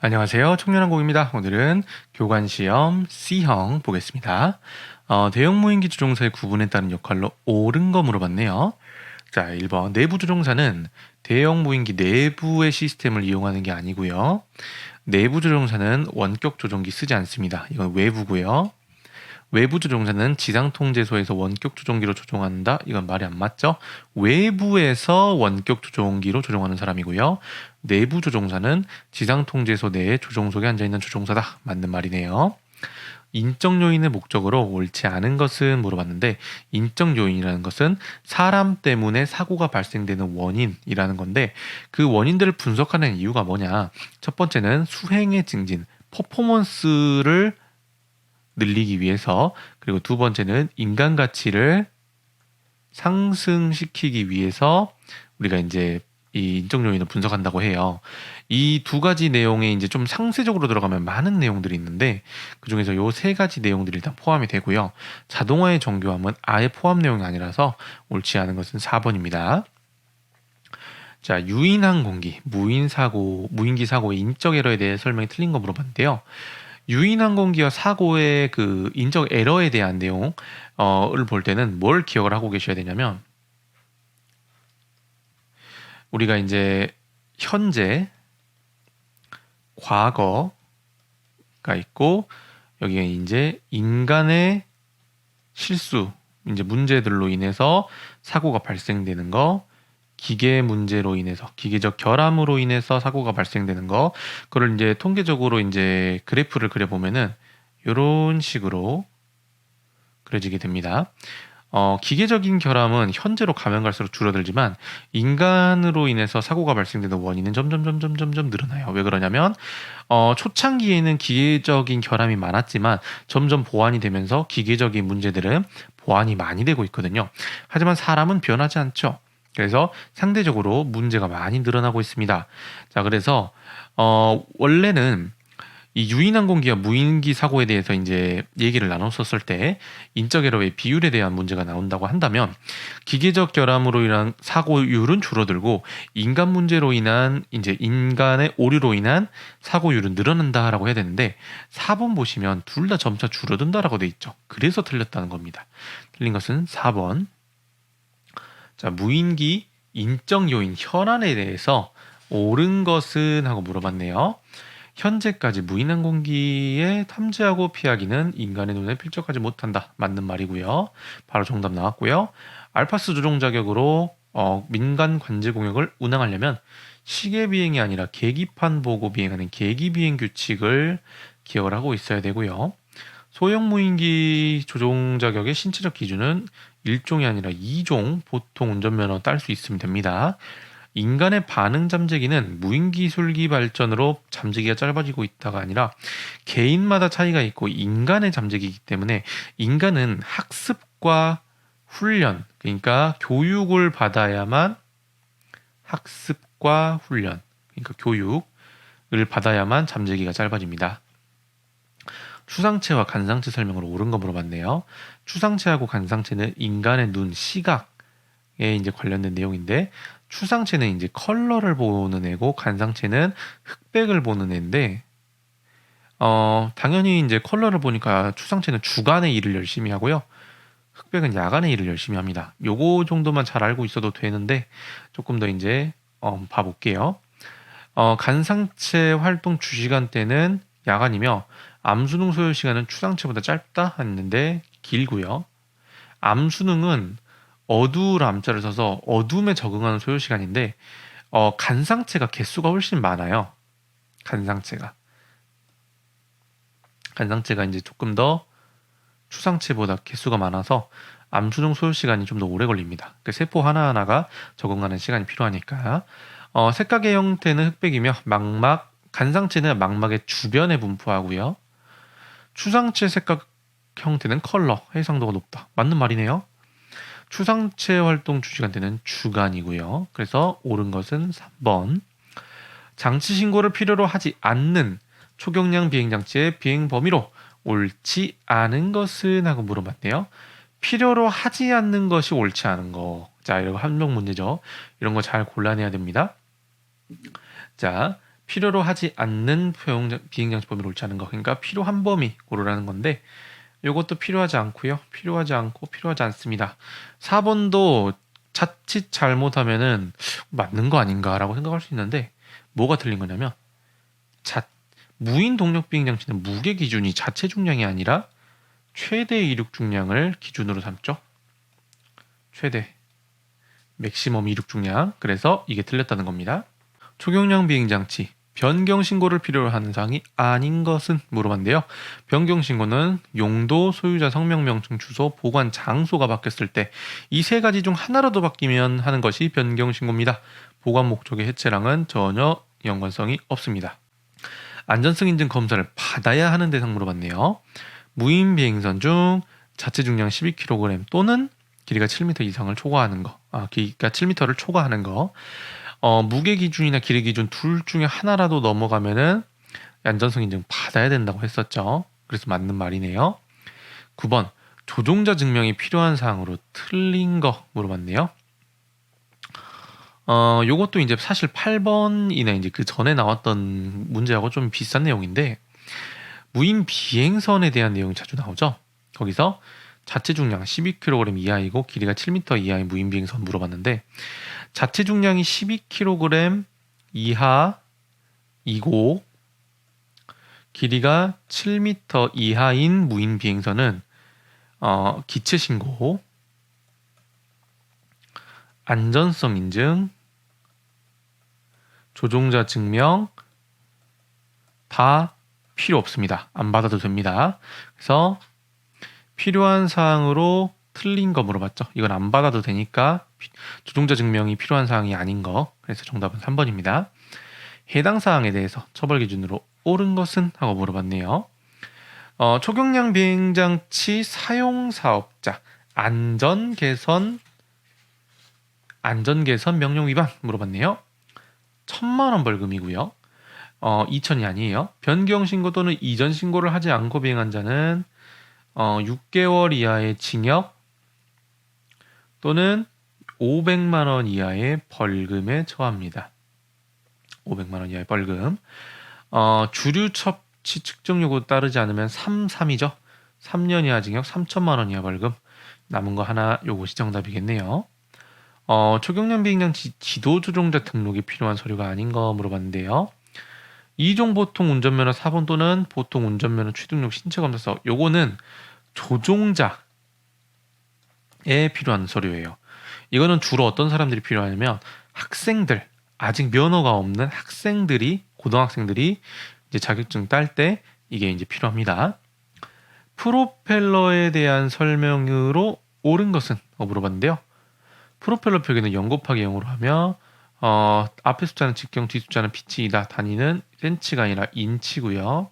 안녕하세요. 청년항공입니다. 오늘은 교관시험 C형 보겠습니다. 대형 무인기 조종사의 구분에 따른 역할로 옳은 거 물어봤네요. 자, 1번. 내부 조종사는 대형 무인기 내부의 시스템을 이용하는 게 아니고요. 내부 조종사는 원격 조종기 쓰지 않습니다. 이건 외부고요. 외부 조종사는 지상 통제소에서 원격 조종기로 조종한다. 이건 말이 안 맞죠? 외부에서 원격 조종기로 조종하는 사람이고요. 내부 조종사는 지상 통제소 내에 조종석에 앉아 있는 조종사다. 맞는 말이네요. 인적 요인의 목적으로 옳지 않은 것은 물어봤는데, 인적 요인이라는 것은 사람 때문에 사고가 발생되는 원인이라는 건데, 그 원인들을 분석하는 이유가 뭐냐? 첫 번째는 수행의 증진, 퍼포먼스를 늘리기 위해서, 그리고 두 번째는 인간 가치를 상승시키기 위해서 우리가 이제 이 인적 요인을 분석한다고 해요. 이 두 가지 내용에 이제 좀 상세적으로 들어가면 많은 내용들이 있는데, 그중에서 요 세 가지 내용들이 일단 포함이 되고요. 자동화의 정교함은 아예 포함 내용이 아니라서 옳지 않은 것은 4번입니다. 자, 유인항공기, 무인기 사고의 인적 에러에 대해 설명이 틀린 거 물어봤는데요. 유인항공기와 사고의 그 인적 에러에 대한 내용을 볼 때는 뭘 기억을 하고 계셔야 되냐면, 우리가 이제 현재, 과거가 있고, 여기에 이제 인간의 실수, 이제 문제들로 인해서 사고가 발생되는 거, 기계 문제로 인해서, 기계적 결함으로 인해서 사고가 발생되는 거, 그걸 이제 통계적으로 이제 그래프를 그려보면은 이런 식으로 그려지게 됩니다. 기계적인 결함은 현재로 가면 갈수록 줄어들지만, 인간으로 인해서 사고가 발생되는 원인은 점점 늘어나요. 왜 그러냐면, 초창기에는 기계적인 결함이 많았지만 점점 보완이 되면서 기계적인 문제들은 보완이 많이 되고 있거든요. 하지만 사람은 변하지 않죠. 그래서 상대적으로 문제가 많이 늘어나고 있습니다. 자, 그래서 원래는 이 유인항공기와 무인기 사고에 대해서 이제 얘기를 나눴었을 때, 인적 에러의 비율에 대한 문제가 나온다고 한다면, 기계적 결함으로 인한 사고율은 줄어들고 인간 문제로 인한 이제 인간의 오류로 인한 사고율은 늘어난다라고 해야 되는데, 4번 보시면 둘 다 점차 줄어든다라고 돼 있죠. 그래서 틀렸다는 겁니다. 틀린 것은 4번. 자, 무인기 인적 요인 현안에 대해서 옳은 것은 하고 물어봤네요. 현재까지 무인항공기에 탐지하고 피하기는 인간의 눈에 필적하지 못한다. 맞는 말이고요. 바로 정답 나왔고요. 알파스 조종 자격으로 민간 관제 공역을 운항하려면 시계 비행이 아니라 계기판 보고 비행하는 계기 비행 규칙을 기억을 하고 있어야 되고요. 소형 무인기 조종 자격의 신체적 기준은 1종이 아니라 2종 보통 운전면허 딸 수 있으면 됩니다. 인간의 반응 잠재기는 무인기 술기 발전으로 잠재기가 짧아지고 있다가 아니라 개인마다 차이가 있고 인간의 잠재기이기 때문에, 인간은 학습과 훈련, 그러니까 교육을 받아야만, 학습과 훈련, 그러니까 교육을 받아야만 잠재기가 짧아집니다. 추상체와 간상체 설명으로 옳은 거 물어봤네요. 추상체하고 간상체는 인간의 눈, 시각에 이제 관련된 내용인데, 추상체는 이제 컬러를 보는 애고 간상체는 흑백을 보는 애인데, 당연히 이제 컬러를 보니까 추상체는 주간의 일을 열심히 하고요. 흑백은 야간의 일을 열심히 합니다. 요거 정도만 잘 알고 있어도 되는데, 조금 더 이제 봐볼게요. 간상체 활동 주시간대는 야간이며, 암수능 소요 시간은 추상체보다 짧다 했는데 길고요. 암수능은 어두울 암자를 써서 어둠에 적응하는 소요 시간인데, 간상체가 개수가 훨씬 많아요. 간상체가 이제 조금 더 추상체보다 개수가 많아서 암수능 소요 시간이 좀 더 오래 걸립니다. 그 세포 하나하나가 적응하는 시간이 필요하니까. 색각의 형태는 흑백이며 간상체는 망막의 주변에 분포하고요. 추상체 색각 형태는 컬러, 해상도가 높다. 맞는 말이네요. 추상체 활동 주시간대는 주간이고요. 그래서 옳은 것은 3번. 장치 신고를 필요로 하지 않는 초경량 비행장치의 비행 범위로 옳지 않은 것은 하고 물어봤네요. 필요로 하지 않는 것이 옳지 않은 거. 자, 이거 한명 문제죠. 이런 거 잘 골라내야 됩니다. 자, 필요로 하지 않는 비행장치 범위를 옳지 않은 거. 그러니까 필요한 범위 고르라는 건데 요것도 필요하지 않고요. 필요하지 않고 필요하지 않습니다. 4번도 자칫 잘못하면은 맞는 거 아닌가라고 생각할 수 있는데 뭐가 틀린 거냐면 무인 동력 비행장치는 무게 기준이 자체 중량이 아니라 최대 이륙 중량을 기준으로 삼죠. 최대 맥시멈 이륙 중량. 그래서 이게 틀렸다는 겁니다. 초경량 비행장치 변경 신고를 필요로 하는 사항이 아닌 것은 물어봤는데요. 변경 신고는 용도, 소유자 성명, 명칭, 주소, 보관 장소가 바뀌었을 때 이 세 가지 중 하나라도 바뀌면 하는 것이 변경 신고입니다. 보관 목적의 해체랑은 전혀 연관성이 없습니다. 안전성 인증 검사를 받아야 하는 대상 물어봤네요. 무인 비행선 중 자체 중량 12kg 또는 길이가 7m 이상을 초과하는 거, 길이가 7m를 초과하는 거, 무게 기준이나 길이 기준 둘 중에 하나라도 넘어가면은 안전성 인증 받아야 된다고 했었죠. 그래서 맞는 말이네요. 9번 조종자 증명이 필요한 사항으로 틀린 거 물어봤네요. 요것도 이제 사실 8번이나 이제 그 전에 나왔던 문제하고 좀 비슷한 내용인데 무인 비행선에 대한 내용이 자주 나오죠. 거기서 자체 중량 12kg 이하이고 길이가 7m 이하의 무인 비행선 물어봤는데 자체 중량이 12kg 이하이고 길이가 7m 이하인 무인 비행선은 기체 신고, 안전성 인증, 조종자 증명 다 필요 없습니다. 안 받아도 됩니다. 그래서 필요한 사항으로 틀린 거 물어봤죠. 이건 안 받아도 되니까 조종자 증명이 필요한 사항이 아닌 거. 그래서 정답은 3번입니다. 해당 사항에 대해서 처벌 기준으로 옳은 것은? 하고 물어봤네요. 초경량 비행장치 사용 사업자 안전 개선 명령 위반 물어봤네요. 1,000만 원 벌금이고요. 2천이 아니에요. 변경 신고 또는 이전 신고를 하지 않고 비행한 자는 6개월 이하의 징역 또는 500만 원 이하의 벌금에 처합니다. 500만 원 이하의 벌금. 주류 첩치 측정 요구 따르지 않으면 3이죠. 3년 이하 징역 3천만 원 이하 벌금. 남은 거 하나 요것이 정답이겠네요. 초경량 비행장치 지도 조종자 등록이 필요한 서류가 아닌 거 물어봤는데요. 2종 보통 운전면허 4번 또는 보통 운전면허 취등록 신체검사서 요거는 조종자에 필요한 서류예요. 이거는 주로 어떤 사람들이 필요하냐면 학생들, 아직 면허가 없는 학생들이 고등학생들이 이제 자격증 딸 때 이게 이제 필요합니다. 프로펠러에 대한 설명으로 옳은 것은? 물어봤는데요. 프로펠러 표기는 0 곱하기 0으로 하며 앞에 숫자는 직경, 뒤 숫자는 피치이다. 단위는 센치가 아니라 인치고요.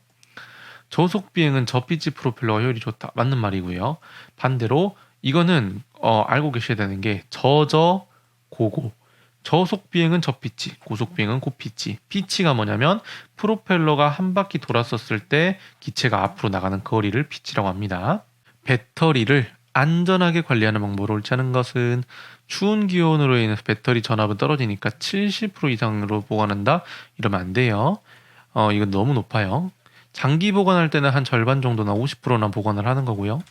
저속 비행은 저피치 프로펠러가 효율이 좋다. 맞는 말이고요. 반대로 이거는 알고 계셔야 되는 게 저저 고고. 저속 비행은 저피치, 고속 비행은 고피치. 피치가 뭐냐면 프로펠러가 한 바퀴 돌았었을 때 기체가 앞으로 나가는 거리를 피치라고 합니다. 배터리를 안전하게 관리하는 방법을 옳지 않은 것은 추운 기온으로 인해서 배터리 전압은 떨어지니까 70% 이상으로 보관한다? 이러면 안 돼요. 이건 너무 높아요. 장기 보관할 때는 한 절반 정도나 50%나 보관을 하는 거고요.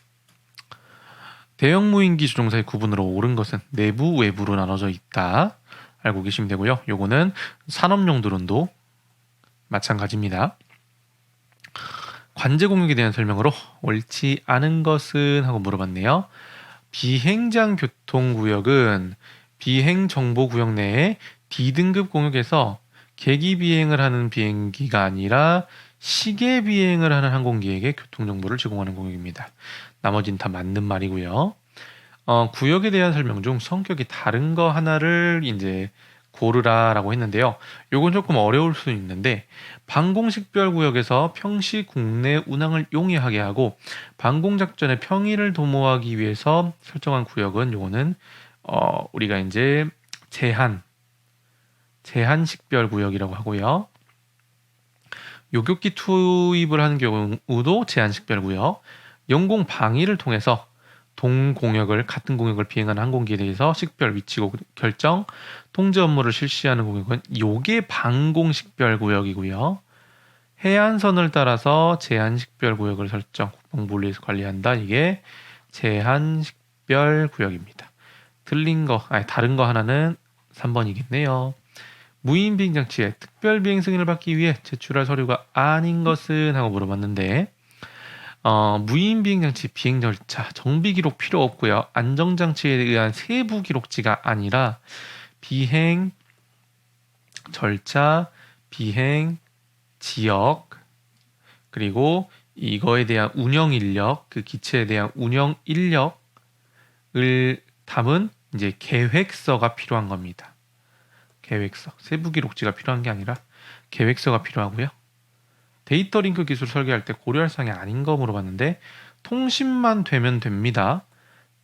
대형 무인기 조종사의 구분으로 옳은 것은 내부, 외부로 나눠져 있다. 알고 계시면 되고요. 요거는 산업용도론도 마찬가지입니다. 관제 공역에 대한 설명으로 옳지 않은 것은? 하고 물어봤네요. 비행장 교통구역은 비행정보구역 내에 D등급 공역에서 계기 비행을 하는 비행기가 아니라 시계 비행을 하는 항공기에게 교통정보를 제공하는 공역입니다. 나머지는 다 맞는 말이고요. 구역에 대한 설명 중 성격이 다른 거 하나를 이제 고르라라고 했는데요. 요건 조금 어려울 수 있는데 방공식별 구역에서 평시 국내 운항을 용이하게 하고 방공작전의 평의를 도모하기 위해서 설정한 구역은 요거는 우리가 이제 제한식별 구역이라고 하고요. 요격기 투입을 하는 경우도 제한식별 구역. 영공 방위를 통해서 동공역을 같은 공역을 비행하는 항공기에 대해서 식별, 위치 결정, 통제 업무를 실시하는 공역은 요게 방공식별구역이고요. 해안선을 따라서 제한식별구역을 설정, 국방부에서 관리한다. 이게 제한식별구역입니다. 틀린 거, 아니 다른 거 하나는 3번이겠네요. 무인 비행 장치에 특별 비행 승인을 받기 위해 제출할 서류가 아닌 것은 하고 물어봤는데 무인 비행 장치 비행 절차, 정비 기록 필요 없고요. 안정 장치에 의한 세부 기록지가 아니라 비행 절차, 비행 지역, 그리고 이거에 대한 운영 인력, 그 기체에 대한 운영 인력을 담은 이제 계획서가 필요한 겁니다. 계획서, 세부 기록지가 필요한 게 아니라 계획서가 필요하고요. 데이터 링크 기술 설계할 때 고려할 사항이 아닌 거 물어봤는데 통신만 되면 됩니다.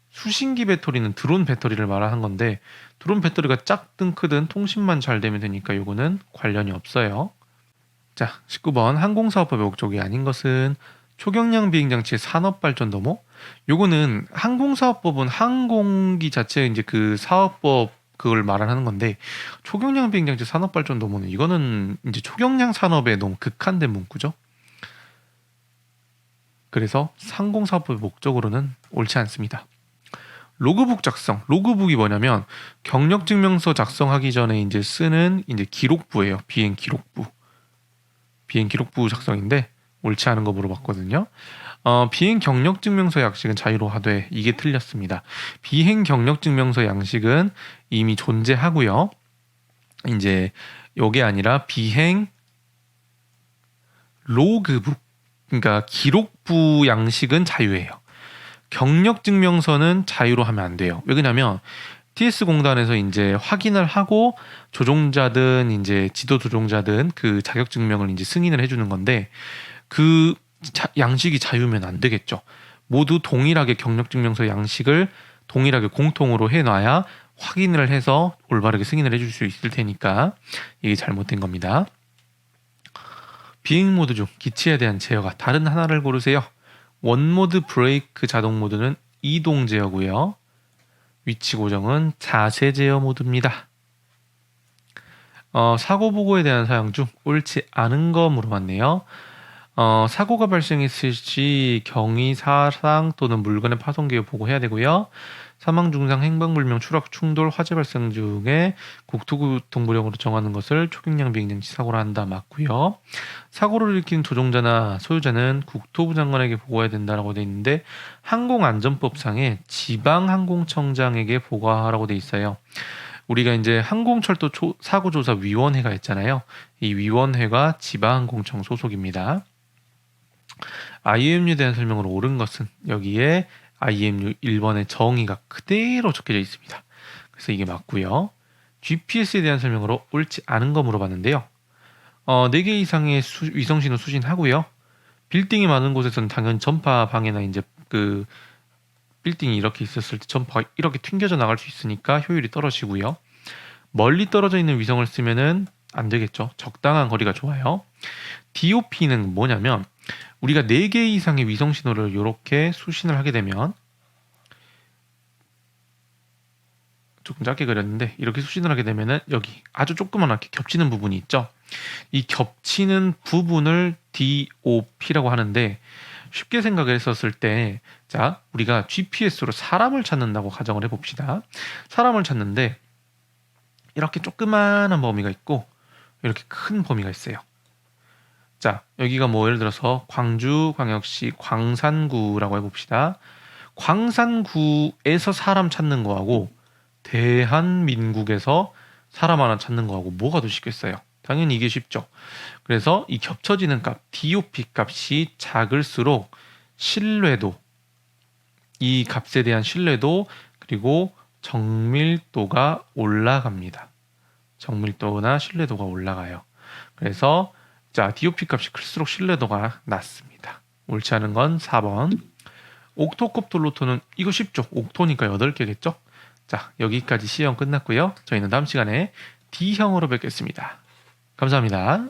수신기 배터리는 드론 배터리를 말하는 건데 드론 배터리가 작든 크든 통신만 잘 되면 되니까 요거는 관련이 없어요. 자, 19번 항공사업법의 목적이 아닌 것은 초경량 비행장치의 산업발전도모. 요거는 항공사업법은 항공기 자체 이제 그 사업법 그걸 말하는 건데 초경량 비행장치 산업발전도모는 이거는 이제 초경량 산업에 너무 극한된 문구죠. 그래서 항공사업법의 목적으로는 옳지 않습니다. 로그북 작성. 로그북이 뭐냐면 경력증명서 작성하기 전에 이제 쓰는 이제 기록부예요. 비행 기록부. 비행 기록부 작성인데 옳지 않은 거 물어봤거든요. 비행 경력증명서 양식은 자유로 하되 이게 틀렸습니다. 비행 경력증명서 양식은 이미 존재하고요. 이제 요게 아니라 비행 로그북, 그러니까 기록부 양식은 자유예요. 경력증명서는 자유로 하면 안 돼요. 왜 그러냐면 TS 공단에서 이제 확인을 하고 조종자든 이제 지도 조종자든 그 자격 증명을 이제 승인을 해주는 건데 그 양식이 자유면 안 되겠죠. 모두 동일하게 경력 증명서 양식을 동일하게 공통으로 해놔야 확인을 해서 올바르게 승인을 해줄 수 있을 테니까 이게 잘못된 겁니다. 비행 모드 중 기체에 대한 제어가 다른 하나를 고르세요. 원모드 브레이크 자동 모드는 이동 제어고요. 위치 고정은 자세 제어 모드입니다. 사고 보고에 대한 사용 중 옳지 않은 거 물어봤네요. 사고가 발생했을 시 경위, 사상 또는 물건의 파손 기회 보고해야 되고요. 사망, 중상, 행방불명, 추락, 충돌, 화재 발생 중에 국토교통부령으로 정하는 것을 초경량 비행장치 사고로 한다. 맞고요. 사고를 일으킨 조종자나 소유자는 국토부 장관에게 보고해야 된다라고 돼 있는데 항공안전법상에 지방항공청장에게 보고하라고 돼 있어요. 우리가 이제 항공철도 사고조사위원회가 있잖아요. 이 위원회가 지방항공청 소속입니다. IMU에 대한 설명으로 옳은 것은 여기에 IMU 1번의 정의가 그대로 적혀져 있습니다. 그래서 이게 맞고요. GPS에 대한 설명으로 옳지 않은 거 물어봤는데요. 4개 이상의 위성신호 수신하고요. 빌딩이 많은 곳에서는 당연히 전파 방해나 이제 그 빌딩이 이렇게 있었을 때 전파가 이렇게 튕겨져 나갈 수 있으니까 효율이 떨어지고요. 멀리 떨어져 있는 위성을 쓰면은 안 되겠죠. 적당한 거리가 좋아요. DOP는 뭐냐면 우리가 4개 이상의 위성 신호를 이렇게 수신을 하게 되면 조금 짧게 그렸는데 이렇게 수신을 하게 되면은 여기 아주 조그맣게 겹치는 부분이 있죠. 이 겹치는 부분을 DOP라고 하는데 쉽게 생각을 했었을 때 자, 우리가 GPS로 사람을 찾는다고 가정을 해봅시다. 사람을 찾는데 이렇게 조그마한 범위가 있고 이렇게 큰 범위가 있어요. 자, 여기가 뭐 예를 들어서 광주광역시 광산구라고 해봅시다. 광산구에서 사람 찾는 거하고 대한민국에서 사람 하나 찾는 거하고 뭐가 더 쉽겠어요? 당연히 이게 쉽죠. 그래서 이 겹쳐지는 값, DOP 값이 작을수록 신뢰도, 이 값에 대한 신뢰도 그리고 정밀도가 올라갑니다. 정밀도나 신뢰도가 올라가요. 그래서 자, DOP 값이 클수록 신뢰도가 낮습니다. 옳지 않은 건 4번. 옥토콥터 로토는 이거 쉽죠. 옥토니까 8개겠죠. 자, 여기까지 C형 끝났고요. 저희는 다음 시간에 D형으로 뵙겠습니다. 감사합니다.